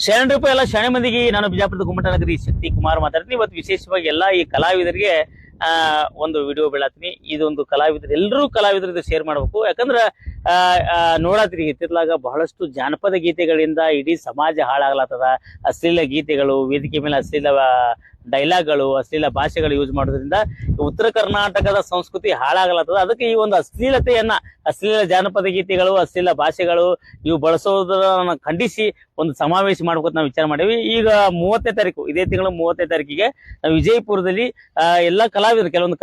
ಶರಣರಪ್ಪ ಎಲ್ಲ ಶಾಣೆ ಮಂದಿಗೆ ನಾನು ಬಿಜಾಪುರದ ಗುಮ್ಮಟನಗರಿ ಶಕ್ತಿ ಕುಮಾರ್ ಮಾತಾಡ್ತೀನಿ. ಇವತ್ತು ವಿಶೇಷವಾಗಿ ಎಲ್ಲ ಈ ಕಲಾವಿದರಿಗೆ ಒಂದು ವಿಡಿಯೋ ಬೀಳತ್ತೀನಿ. ಇದೊಂದು ಕಲಾವಿದರು ಎಲ್ಲರೂ ಕಲಾವಿದರಿಗೆ ಶೇರ್ ಮಾಡ್ಬೇಕು. ಯಾಕಂದ್ರ ನೋಡತ್ರಿ ಇತ್ತಿತ್ಲಾಗ ಬಹಳಷ್ಟು ಜಾನಪದ ಗೀತೆಗಳಿಂದ ಇಡೀ ಸಮಾಜ ಹಾಳಾಗ್ಲತ್ತದ. ಅಶ್ಲೀಲ ಗೀತೆಗಳು, ವೇದಿಕೆ ಮೇಲೆ ಅಶ್ಲೀಲ ಡೈಲಾಗ್ಗಳು, ಅಶ್ಲೀಲ ಭಾಷೆಗಳು ಯೂಸ್ ಮಾಡೋದ್ರಿಂದ ಉತ್ತರ ಕರ್ನಾಟಕದ ಸಂಸ್ಕೃತಿ ಹಾಳಾಗಲತ್ತದ. ಅದಕ್ಕೆ ಈ ಒಂದು ಅಶ್ಲೀಲತೆಯನ್ನ, ಅಶ್ಲೀಲ ಜಾನಪದ ಗೀತೆಗಳು, ಅಶ್ಲೀಲ ಭಾಷೆಗಳು ಇವು ಬಳಸೋದನ್ನ ಖಂಡಿಸಿ ಒಂದು ಸಮಾವೇಶ ಮಾಡ್ಕೊತ ನಾವು ವಿಚಾರ ಮಾಡೀವಿ. ಈಗ 30ನೇ ತಾರೀಕು, ಇದೇ ತಿಂಗಳ 30ನೇ ತಾರೀಕಿಗೆ ನಾವು ವಿಜಯಪುರದಲ್ಲಿ ಎಲ್ಲಾ ಕಲಾವಿದರು, ಕೆಲವೊಂದು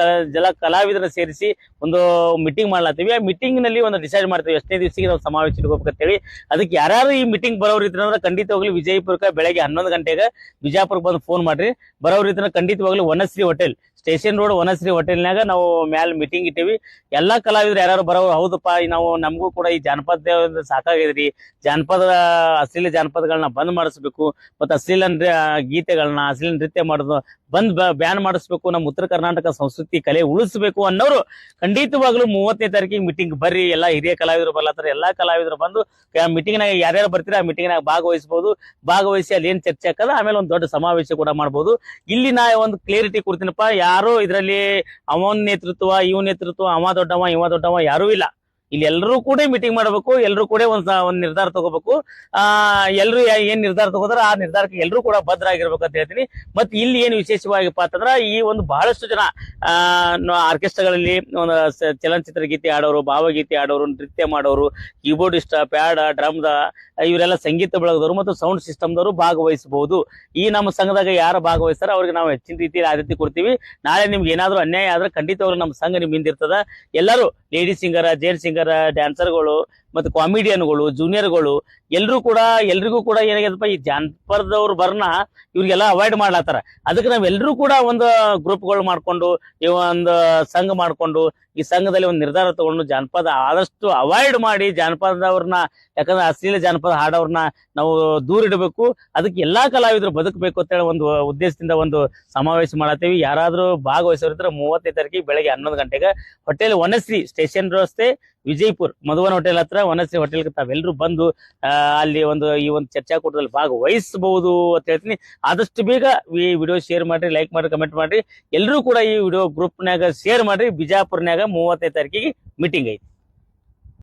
ಕಲಾವಿದರ ಸೇರಿಸಿ ಒಂದು ಮೀಟಿಂಗ್ ಮಾಡ್ಲಾತೀವಿ. ಆ ಮೀಟಿಂಗ್ ನಲ್ಲಿ ಒಂದು ಡಿಸೈಡ್ ಮಾಡ್ತೀವಿ ಎಷ್ಟನೇ ದಿವಸಿಗೆ ನಾವು ಸಮಾವೇಶ ಇಟ್ಕೋಬೇಕಂತೇಳಿ. ಅದಕ್ಕೆ ಯಾರ್ಯಾರು ಈ ಮೀಟಿಂಗ್ ಬರೋರು ಇದ್ರಂದ್ರೆ ಖಂಡಿತವಾಗ್ಲಿ ವಿಜಯಪುರಕ್ಕೆ ಬೆಳಗ್ಗೆ 11 ಗಂಟೆಗೆ ಬಿಜಾಪುರಕ್ಕೆ ಬಂದು ಫೋನ್ ಮಾಡ್ರಿ. ಬರೋರು ಇದ್ರ ಖಂಡಿತವಾಗ್ಲೂ Vanashree hotel, station road Vanashree ಹೋಟೆಲ್ನಾಗ ನಾವು ಮ್ಯಾಲ ಮೀಟಿಂಗ್ ಇಟ್ಟೇವಿ. ಎಲ್ಲಾ ಕಲಾವಿದ್ರು ಯಾರು ಬರೋರು, ಹೌದಪ್ಪ ನಾವು ನಮಗೂ ಕೂಡ ಈ ಜಾನಪದ ಸಾಕಾಗಿದ್ರಿ, ಅಶ್ಲೀಲ ಜಾನಪದಗಳನ್ನ ಬಂದ್ ಮಾಡಿಸ್ಬೇಕು, ಮತ್ತೆ ಅಶ್ಲೀಲ ಗೀತೆಗಳನ್ನ, ಅಶ್ಲೀಲ ನೃತ್ಯ ಮಾಡೋದು ಬ್ಯಾನ್ ಮಾಡಿಸ್ಬೇಕು, ನಮ್ಮ ಉತ್ತರ ಕರ್ನಾಟಕ ಸಂಸ್ಕೃತಿ ಕಲೆ ಉಳಿಸ್ಬೇಕು ಅನ್ನೋರು ಖಂಡಿತವಾಗ್ಲೂ 30ನೇ ತಾರೀಕಿಗೆ ಮೀಟಿಂಗ್ ಬರ್ರಿ. ಎಲ್ಲಾ ಹಿರಿಯ ಕಲಾವಿದರು ಬರ್ಲತ್ತಾರ. ಎಲ್ಲಾ ಕಲಾವಿದರು ಬಂದು ಮೀಟಿಂಗ್ ನಾಗ ಯಾರ್ಯಾರು ಬರ್ತೀರಾ ಆ ಮೀಟಿಂಗ್ ನಾಗ ಭಾಗವಹಿಸಿ ಅಲ್ಲಿ ಏನ್ ಚರ್ಚೆ ಹಾಕದ, ಆಮೇಲೆ ಒಂದು ದೊಡ್ಡ ಸಮಾವೇಶ ಕೂಡ ಮಾಡ್ಬೋದು. ಇಲ್ಲಿ ನಾ ಒಂದು ಕ್ಲಿಯರಿಟಿ ಕೊಡ್ತೀನಪ್ಪ, ಯಾರು ಇದರಲ್ಲಿ ಅವನ್ ನೇತೃತ್ವ, ಇವ್ ನೇತೃತ್ವ, ಅವ ದೊಡ್ಡವ ಯಾರೂ ಇಲ್ಲ. ಇಲ್ಲಿ ಎಲ್ಲರೂ ಕೂಡ ಮೀಟಿಂಗ್ ಮಾಡಬೇಕು, ಎಲ್ಲರೂ ಕೂಡ ಒಂದ್ ನಿರ್ಧಾರ ತಗೋಬೇಕು. ಎಲ್ರು ಏನ್ ನಿರ್ಧಾರ ತಗೋತಾರ ಆ ನಿರ್ಧಾರಕ್ಕೆ ಎಲ್ಲರೂ ಕೂಡ ಭದ್ರ ಆಗಿರ್ಬೇಕು ಅಂತ ಹೇಳ್ತೀನಿ. ಮತ್ತೆ ಇಲ್ಲಿ ಏನ್ ವಿಶೇಷವಾಗಿಪ್ಪ ಅಂತಂದ್ರ, ಈ ಒಂದು ಬಹಳಷ್ಟು ಜನ ಆರ್ಕೆಸ್ಟ್ರಾಗಳಲ್ಲಿ ಒಂದು ಚಲನಚಿತ್ರ ಗೀತೆ ಆಡೋರು, ಭಾವಗೀತೆ ಆಡೋರು, ನೃತ್ಯ ಮಾಡೋರು, ಕೀಬೋರ್ಡಿಸ್ಟ್, ಪ್ಯಾಡ್, ಡ್ರಮ್ದ ಇವರೆಲ್ಲ ಸಂಗೀತ ಬಳಗದವರು ಮತ್ತು ಸೌಂಡ್ ಸಿಸ್ಟಮ್ದವರು ಭಾಗವಹಿಸಬಹುದು. ಈ ನಮ್ಮ ಸಂಘದಾಗ ಯಾರು ಭಾಗವಹಿಸ್ತಾರ ಅವ್ರಿಗೆ ನಾವು ಹೆಚ್ಚಿನ ರೀತಿಯಲ್ಲಿ ಆದ್ಯತೆ ಕೊಡ್ತೀವಿ. ನಾಳೆ ನಿಮ್ಗೆ ಏನಾದ್ರು ಅನ್ಯಾಯ ಆದ್ರೆ ಖಂಡಿತವಾಗ್ಲೂ ನಮ್ಮ ಸಂಘ ನಿಮ್ ಹಿಂದಿರ್ತದ. ಎಲ್ಲರೂ ಲೇಡಿ ಸಿಂಗರ್, ಜೇಂಟ್ ಸಿಂಗರ್, ಡ್ಯಾನ್ಸರ್ಗಳು ಮತ್ತೆ ಕಾಮಿಡಿಯನ್ಗಳು, ಜೂನಿಯರ್ಗಳು ಎಲ್ರಿಗೂ ಕೂಡ ಏನಾಗ್ಯದಪ್ಪ, ಈ ಜಾನಪದವ್ರು ಬರ್ನ ಇವ್ರಿಗೆಲ್ಲ ಅವಾಯ್ಡ್ ಮಾಡ್ಲಾತಾರ. ಅದಕ್ಕೆ ನಾವೆಲ್ಲರೂ ಕೂಡ ಒಂದು ಗ್ರೂಪ್ಗಳು ಮಾಡ್ಕೊಂಡು, ಒಂದು ಸಂಘ ಮಾಡ್ಕೊಂಡು, ಈ ಸಂಘದಲ್ಲಿ ಒಂದು ನಿರ್ಧಾರ ತಗೊಂಡು ಜಾನಪದ ಆದಷ್ಟು ಅವಾಯ್ಡ್ ಮಾಡಿ ಜಾನಪದವ್ರನ್ನ, ಯಾಕಂದ್ರೆ ಅಶ್ಲೀಲ ಜಾನಪದ ಹಾಡೋರ್ನ ನಾವು ದೂರ ಇಡಬೇಕು. ಅದಕ್ಕೆ ಎಲ್ಲಾ ಕಲಾವಿದರು ಬದುಕಬೇಕು ಅಂತ ಹೇಳಿ ಒಂದು ಉದ್ದೇಶದಿಂದ ಒಂದು ಸಮಾವೇಶ ಮಾಡತ್ತೀವಿ. ಯಾರಾದ್ರೂ ಭಾಗವಹಿಸೋರಿದ್ರೆ 30ನೇ ತಾರೀಕಿಗೆ ಬೆಳಗ್ಗೆ 11 ಗಂಟೆಗೆ ಹೋಟೆಲ್ ವನಶ್ರೀ, ಸ್ಟೇಷನ್ ರಸ್ತೆ, ವಿಜಯಪುರ್ ಮಧುವನ ಹೋಟೆಲ್ ಹತ್ರ ವನಶ್ರೀ ಹೋಟೆಲ್ಗೆ ತಾವೆಲ್ಲರೂ ಬಂದು ಅಲ್ಲಿ ಈ ಒಂದು ಚರ್ಚಾಕೂಟದಲ್ಲಿ ಭಾಗವಹಿಸಬಹುದು ಅಂತ ಹೇಳ್ತೀನಿ. ಆದಷ್ಟು ಬೇಗ ಈ ವಿಡಿಯೋ ಶೇರ್ ಮಾಡ್ರಿ, ಲೈಕ್ ಮಾಡ್ರಿ, ಕಮೆಂಟ್ ಮಾಡ್ರಿ. ಎಲ್ಲರೂ ಕೂಡ ಈ ವಿಡಿಯೋ ಗ್ರೂಪ್ನಾಗ ಶೇರ್ ಮಾಡ್ರಿ. ಬಿಜಾಪುರ್ನಾಗ 30ನೇ ತಾರೀಕಿಗೆ ಮೀಟಿಂಗ್ ಐತಿ.